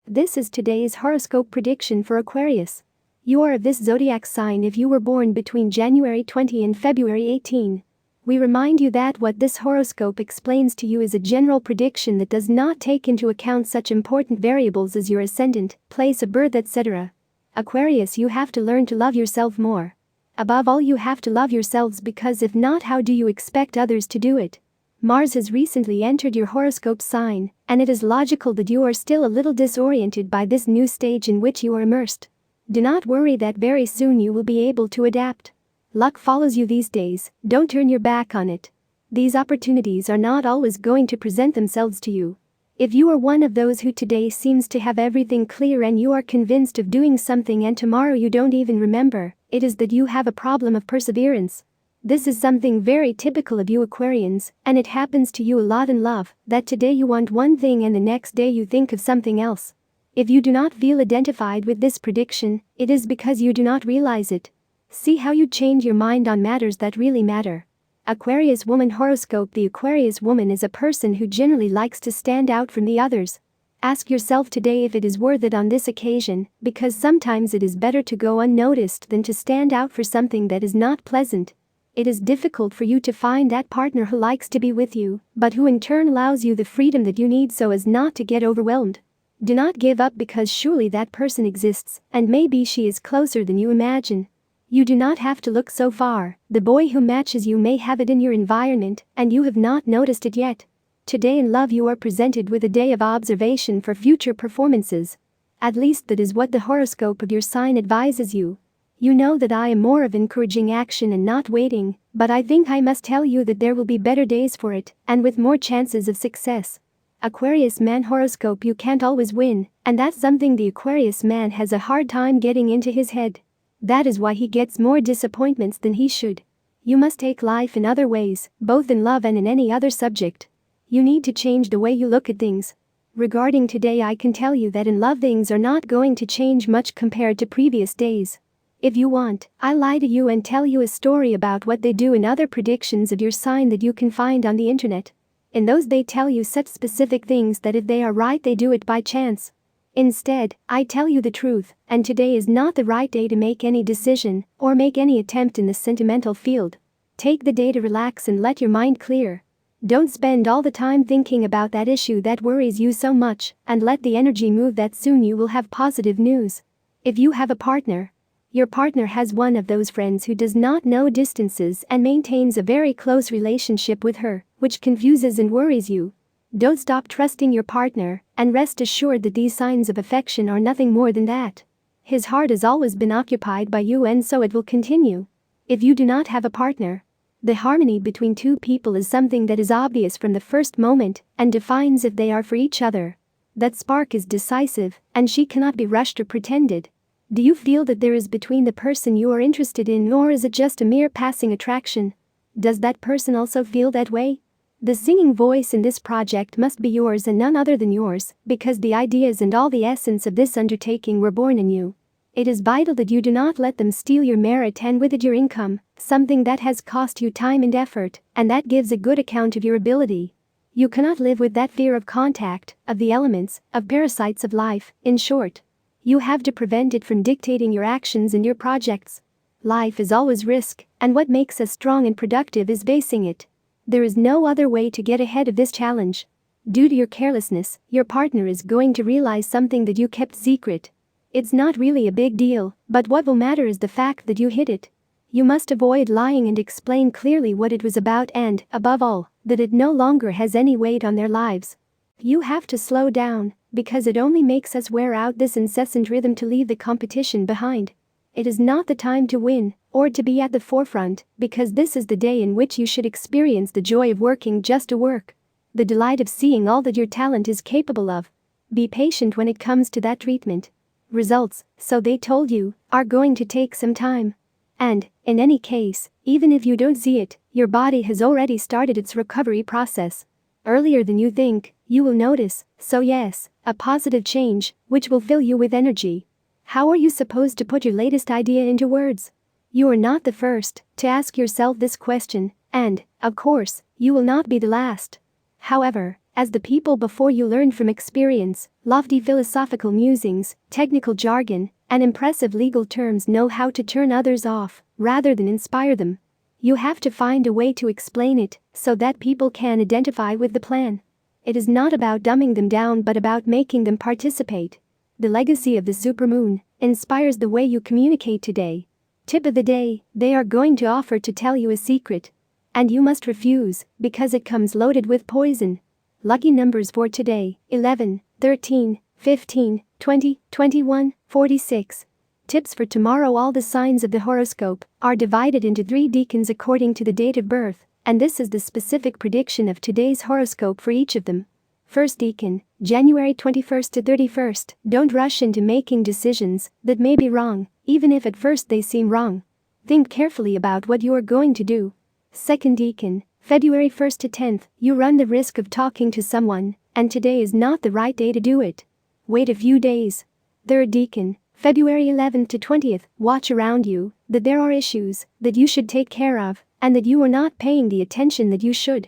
This is today's horoscope prediction for Aquarius. You are of this zodiac sign if you were born between January 20 and February 18. We remind you that what this horoscope explains to you is a general prediction that does not take into account such important variables as your ascendant, place of birth, etc. Aquarius, you have to learn to love yourself more. Above all, you have to love yourselves, because if not, how do you expect others to do it? Mars has recently entered your horoscope sign, and it is logical that you are still a little disoriented by this new stage in which you are immersed. Do not worry that very soon you will be able to adapt. Luck follows you these days, don't turn your back on it. These opportunities are not always going to present themselves to you. If you are one of those who today seems to have everything clear and you are convinced of doing something and tomorrow you don't even remember, it is that you have a problem of perseverance. This is something very typical of you Aquarians, and it happens to you a lot in love, that today you want one thing and the next day you think of something else. If you do not feel identified with this prediction, it is because you do not realize it. See how you change your mind on matters that really matter. Aquarius Woman Horoscope. The Aquarius woman is a person who generally likes to stand out from the others. Ask yourself today if it is worth it on this occasion, because sometimes it is better to go unnoticed than to stand out for something that is not pleasant. It is difficult for you to find that partner who likes to be with you, but who in turn allows you the freedom that you need so as not to get overwhelmed. Do not give up, because surely that person exists, and maybe she is closer than you imagine. You do not have to look so far. The boy who matches you may have it in your environment, and you have not noticed it yet. Today in love you are presented with a day of observation for future performances. At least that is what the horoscope of your sign advises you. You know that I am more of encouraging action and not waiting, but I think I must tell you that there will be better days for it, and with more chances of success. Aquarius Man Horoscope. You can't always win, and that's something the Aquarius man has a hard time getting into his head. That is why he gets more disappointments than he should. You must take life in other ways, both in love and in any other subject. You need to change the way you look at things. Regarding today, I can tell you that in love things are not going to change much compared to previous days. If you want, I'll lie to you and tell you a story about what they do in other predictions of your sign that you can find on the internet. In those they tell you such specific things that if they are right they do it by chance. Instead, I tell you the truth, and today is not the right day to make any decision or make any attempt in the sentimental field. Take the day to relax and let your mind clear. Don't spend all the time thinking about that issue that worries you so much, and let the energy move that soon you will have positive news. If you have a partner, your partner has one of those friends who does not know distances and maintains a very close relationship with her, which confuses and worries you. Don't stop trusting your partner, and rest assured that these signs of affection are nothing more than that. His heart has always been occupied by you, and so it will continue. If you do not have a partner, the harmony between two people is something that is obvious from the first moment and defines if they are for each other. That spark is decisive, and she cannot be rushed or pretended. Do you feel that there is between the person you are interested in, or is it just a mere passing attraction? Does that person also feel that way? The singing voice in this project must be yours and none other than yours, because the ideas and all the essence of this undertaking were born in you. It is vital that you do not let them steal your merit and with it your income, something that has cost you time and effort, and that gives a good account of your ability. You cannot live with that fear of contact, of the elements, of parasites of life, in short. You have to prevent it from dictating your actions and your projects. Life is always risk, and what makes us strong and productive is facing it. There is no other way to get ahead of this challenge. Due to your carelessness, your partner is going to realize something that you kept secret. It's not really a big deal, but what will matter is the fact that you hid it. You must avoid lying and explain clearly what it was about, and, above all, that it no longer has any weight on their lives. You have to slow down, because it only makes us wear out this incessant rhythm to leave the competition behind. It is not the time to win, or to be at the forefront, because this is the day in which you should experience the joy of working just to work. The delight of seeing all that your talent is capable of. Be patient when it comes to that treatment. Results, so they told you, are going to take some time. And, in any case, even if you don't see it, your body has already started its recovery process. Earlier than you think, you will notice, so yes, a positive change, which will fill you with energy. How are you supposed to put your latest idea into words? You are not the first to ask yourself this question, and, of course, you will not be the last. However, As the people before you learn from experience, lofty philosophical musings, technical jargon, and impressive legal terms know how to turn others off, rather than inspire them. You have to find a way to explain it, so that people can identify with the plan. It is not about dumbing them down but about making them participate. The legacy of the supermoon inspires the way you communicate today. Tip of the day, they are going to offer to tell you a secret. And you must refuse, because it comes loaded with poison. Lucky numbers for today: 11, 13, 15, 20, 21, 46. Tips for tomorrow: all the signs of the horoscope are divided into 3 decans according to the date of birth, and this is the specific prediction of today's horoscope for each of them. First decan, January 21st to 31st. Don't rush into making decisions that may be wrong, even if at first they seem wrong. Think carefully about what you are going to do. Second decan, February 1st to 10th. You run the risk of talking to someone, and today is not the right day to do it. Wait a few days. Third decan, February 11th to 20th. Watch around you, that there are issues that you should take care of, and that you are not paying the attention that you should.